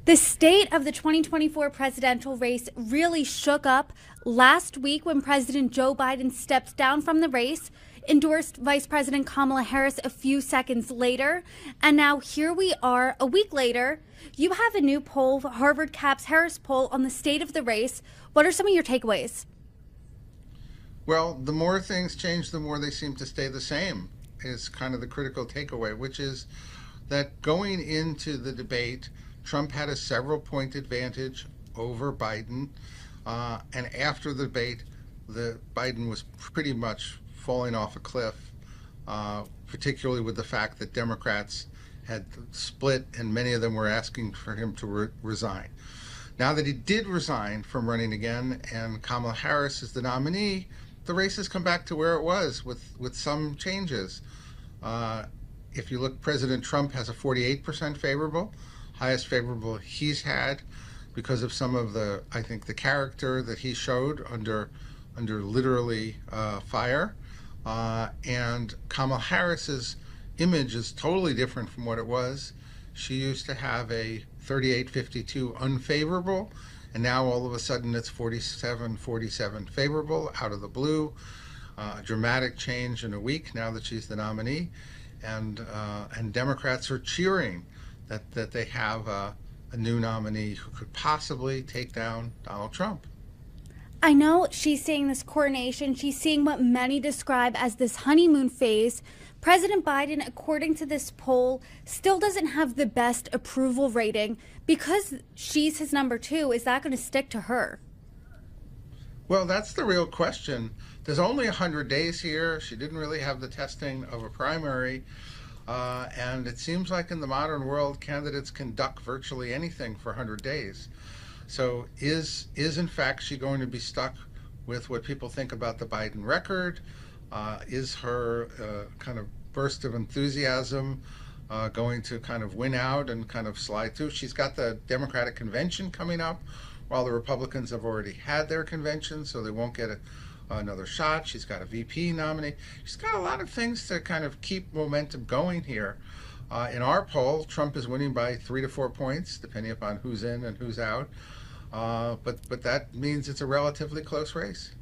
The state of the 2024 presidential race really shook up last week when President Joe Biden stepped down from the race, endorsed Vice President Kamala Harris a few seconds later, and now here we are a week later. You have a new poll, Harvard Cap's Harris poll, on the state of the race. What are some of your takeaways? Well, the more things change, the more they seem to stay the same, is kind of the critical takeaway, which is that going into the debate, Trump had a several point advantage over Biden. And after the debate, Biden was pretty much falling off a cliff, particularly with the fact that Democrats had split and many of them were asking for him to resign. Now that he did resign from running again and Kamala Harris is the nominee, the race has come back to where it was with some changes. If you look, President Trump has a 48% favorable, highest favorable he's had because of some of I think the character that he showed under literally fire. And Kamala Harris's image is totally different from what it was. She used to have a 38-52 unfavorable, and now all of a sudden it's 47-47 favorable out of the blue. A dramatic change in a week now that she's the nominee, and Democrats are cheering that they have a new nominee who could possibly take down Donald Trump. I know she's seeing this coronation. She's seeing what many describe as this honeymoon phase. President Biden, according to this poll, still doesn't have the best approval rating. Because she's his number two, is that going to stick to her? Well, that's the real question. There's only 100 days here. She didn't really have the testing of a primary. And it seems like in the modern world, candidates can duck virtually anything for 100 days. So is in fact she going to be stuck with what people think about the Biden record? Is her kind of burst of enthusiasm going to kind of win out and kind of slide through? She's got the Democratic convention coming up while the Republicans have already had their convention, so they won't get another shot. She's got a VP nominee. She's got a lot of things to kind of keep momentum going here. In our poll, Trump is winning by 3 to 4 points, depending upon who's in and who's out. But that means it's a relatively close race.